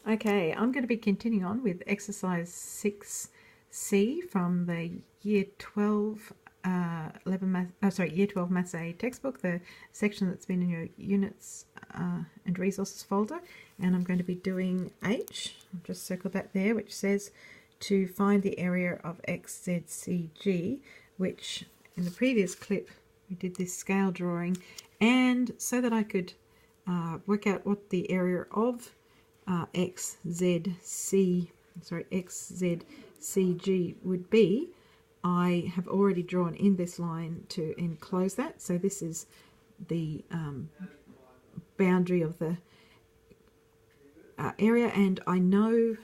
Okay, I'm going to be continuing on with exercise 6C from the Year 12 Year 12 Maths A textbook, the section that's been in your units and resources folder, and I'm going to be doing H. I'll just circle that there, which says to find the area of XZCG, which in the previous clip we did this scale drawing, and so that I could work out what the area of XZCG would be, I have already drawn in this line to enclose that. So this is the boundary of the area, and I know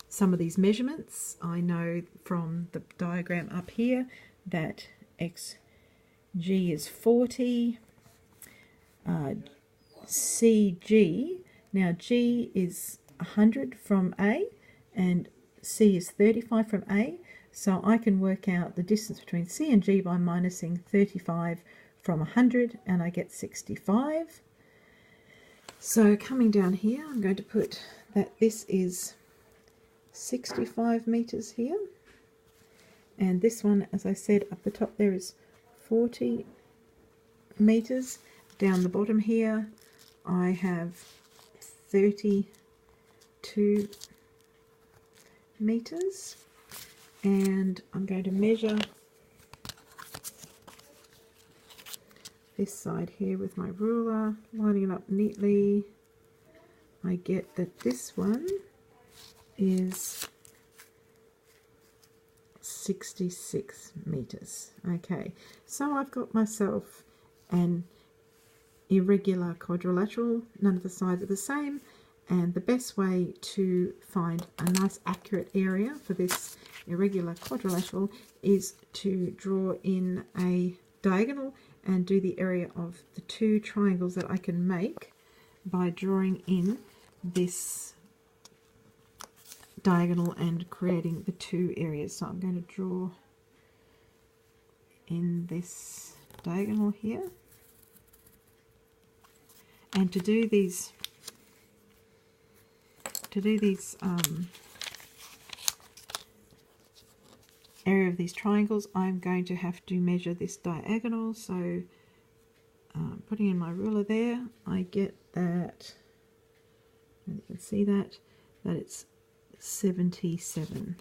some of these measurements. I know from the diagram up here that XG is 40, CG, now G is 100 from A and C is 35 from A, so I can work out the distance between C and G by minusing 35 from 100 and I get 65. So coming down here, I'm going to put that this is 65 meters here, and this one, as I said, up the top there is 40 meters. Down the bottom here I have 32 meters, and I'm going to measure this side here with my ruler, lining it up neatly. I get that this one is 66 meters. Okay, so I've got myself an irregular quadrilateral. None of the sides are the same, and the best way to find a nice accurate area for this irregular quadrilateral is to draw in a diagonal and do the area of the two triangles that I can make by drawing in this diagonal and creating the two areas. So I'm going to draw in this diagonal here. And to do these area of these triangles, I'm going to have to measure this diagonal. So putting in my ruler there, I get that, and you can see that it's 77.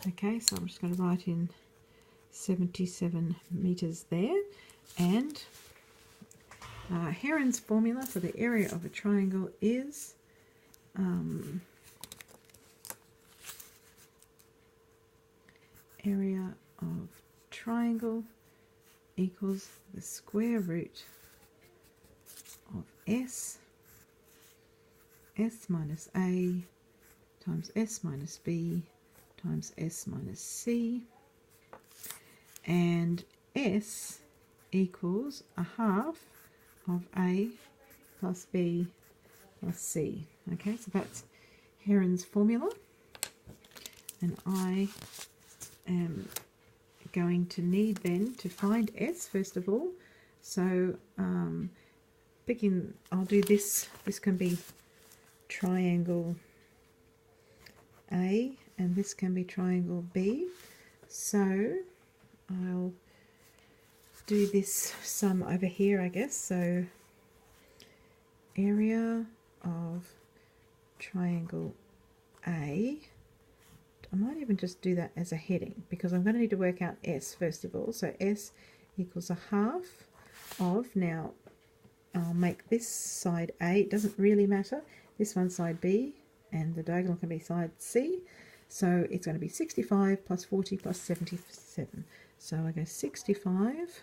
Okay, so I'm just going to write in 77 meters there, and Heron's formula for the area of a triangle is area of triangle equals the square root of S minus A times S minus B times S minus C, and S equals a half of A plus B plus C. Okay, so that's Heron's formula, and I am going to need then to find S first of all. So I'll do this can be triangle A and this can be triangle B, so I'll do this sum over here, I guess. So area of triangle A, I might even just do that as a heading because I'm going to need to work out S first of all. So S equals a half of, now I'll make this side A, it doesn't really matter, this one side B, and the diagonal can be side C, so it's going to be 65 plus 40 plus 77. So I go 65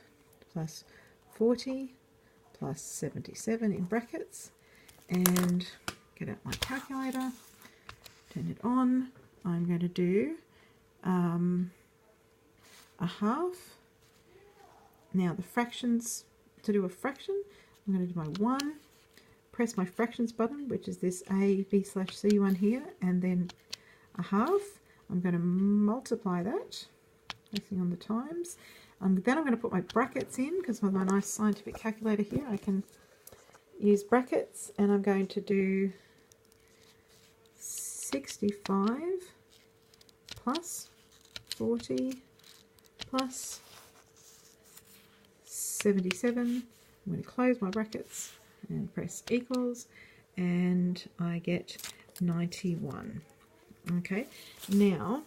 plus 40 plus 77 in brackets, and get out my calculator, turn it on. I'm going to do a half. Now the fractions, to do a fraction, I'm going to do my 1, press my fractions button, which is this A, B slash C one here, and then a half. I'm going to multiply that, pressing on the times. Then I'm going to put my brackets in, because with my nice scientific calculator here I can use brackets, and I'm going to do 65 plus 40 plus 77. I'm going to close my brackets and press equals, and I get 91. Okay, now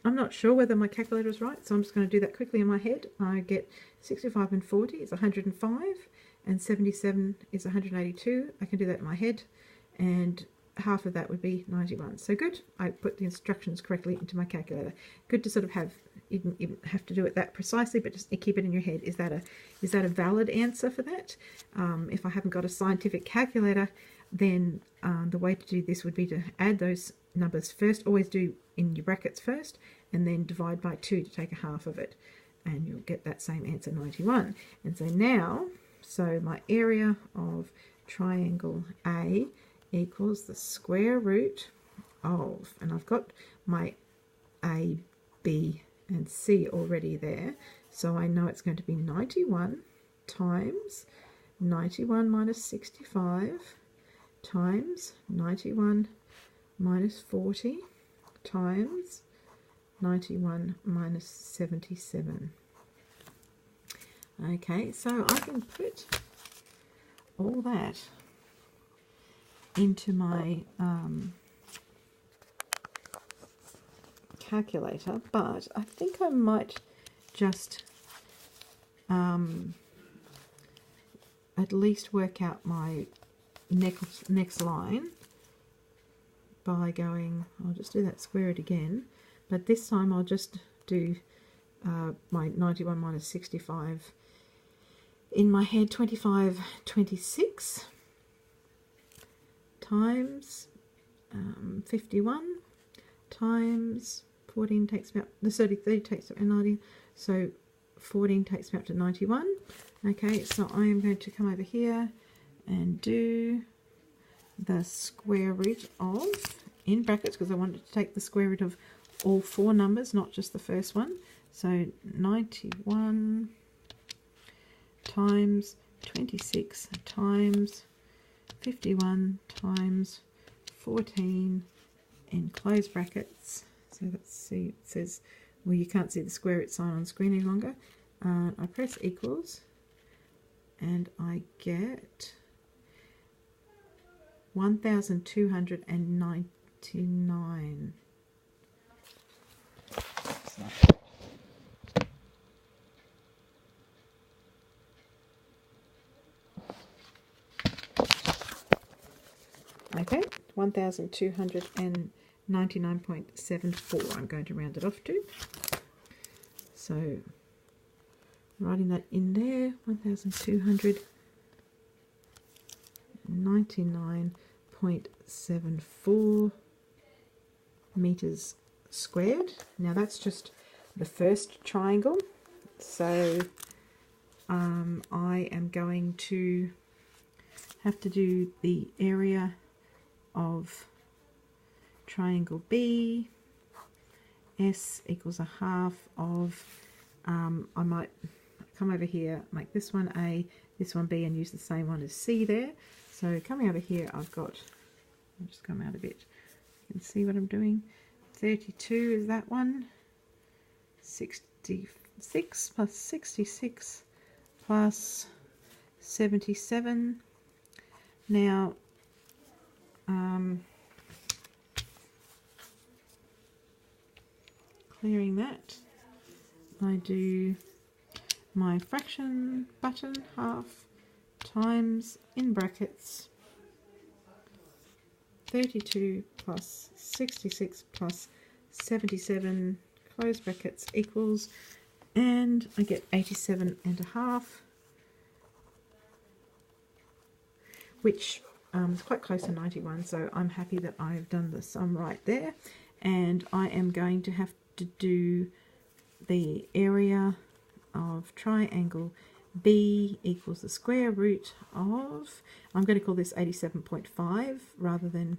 I'm not sure whether my calculator is right, so I'm just going to do that quickly in my head. I get 65 and 40 is 105, and 77 is 182. I can do that in my head, and half of that would be 91. So good, I put the instructions correctly into my calculator. Good to sort of have, you didn't even have to do it that precisely, but just keep it in your head. Is that a valid answer for that? If I haven't got a scientific calculator, then the way to do this would be to add those numbers first. Always do in your brackets first, and then divide by 2 to take a half of it, and you'll get that same answer, 91. And so now, my area of triangle A equals the square root of, and I've got my A, B and C already there, so I know it's going to be 91 times 91 minus 65 times 91 minus 40 times 91 minus 77. Okay, so I can put all that into my calculator, but I think I might just at least work out my next line by going, I'll just do that square root again, but this time I'll just do my 91 minus 65 in my head, 25, 26 times 51 times 14 takes me up, the 30 takes up to 90, so 14 takes me up to 91. Okay, so I am going to come over here and do the square root of, in brackets, because I wanted to take the square root of all 4 numbers, not just the first one. So 91 times 26 times 51 times 14 in close brackets. So let's see, it says, well, you can't see the square root sign on screen any longer. I press equals and I get 1,299. Okay, 1,299.74 I'm going to round it off to. So writing that in there, 1,299.74 meters squared. Now that's just the first triangle, so I am going to have to do the area of triangle B. S equals a half of, I might come over here, make this one A, this one B, and use the same one as C there. So coming over here, I've got, I'll just come out a bit, you can see what I'm doing. 32 is that one, 66 plus 66 plus 77. Now, clearing that, I do my fraction button, half times, in brackets, 32 plus 66 plus 77, close brackets, equals, and I get 87.5, which is quite close to 91, so I'm happy that I've done the sum right there. And I am going to have to do the area of triangle B equals the square root of, I'm going to call this 87.5 rather than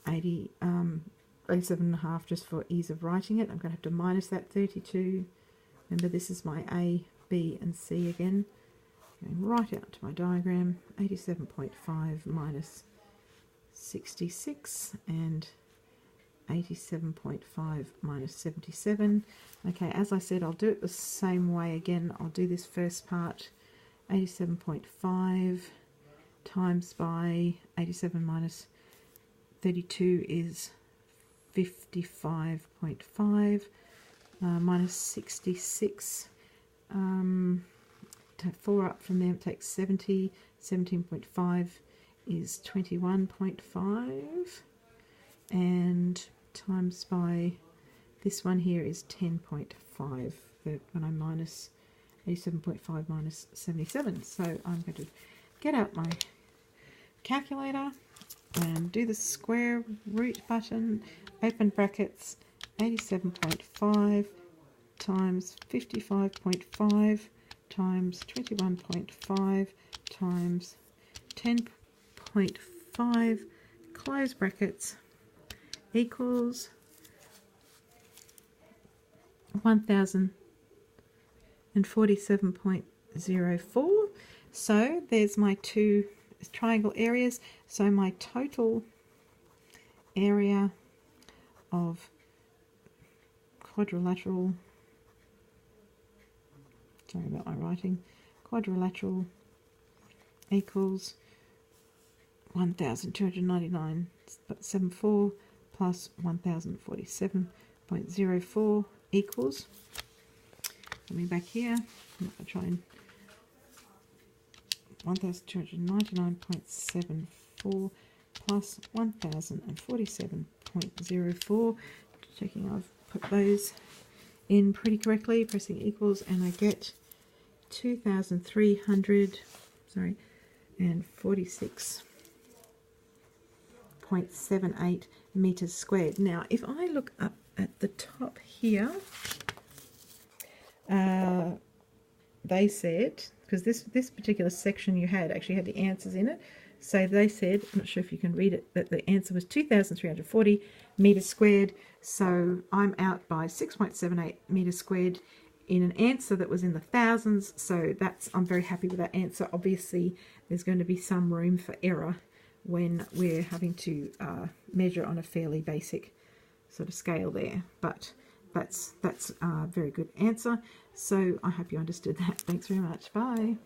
87.5 just for ease of writing it. I'm going to have to minus that 32. Remember, this is my A, B and C again. Going right out to my diagram, 87.5 minus 66 and 87.5 minus 77. Okay, as I said, I'll do it the same way again. I'll do this first part, 87.5 times by 87 minus 32 is 55.5, minus 66. 4 up from there, it takes 70. 17.5 is 21.5, and times by this one here is 10.5 when I minus 87.5 minus 77. So I'm going to get out my calculator and do the square root button, open brackets, 87.5 times 55.5 times 21.5 times 10.5, close brackets, equals 1047.04. So there's my two triangle areas. So my total area of quadrilateral, sorry about my writing, quadrilateral equals 1299.74 plus 1047.04 equals, let me back here, I'm going to try and 1299.74 plus 1047.04, checking I've put those in pretty correctly, pressing equals, and I get 2,300, sorry, and 46.78 meters squared. Now, if I look up at the top here, they said, because this particular section you had actually had the answers in it, so they said, I'm not sure if you can read it, that the answer was 2,340 meters squared. So I'm out by 6.78 meters squared in an answer that was in the thousands. So I'm very happy with that answer. Obviously, there's going to be some room for error when we're having to measure on a fairly basic sort of scale there. But that's a very good answer. So I hope you understood that. Thanks very much. Bye.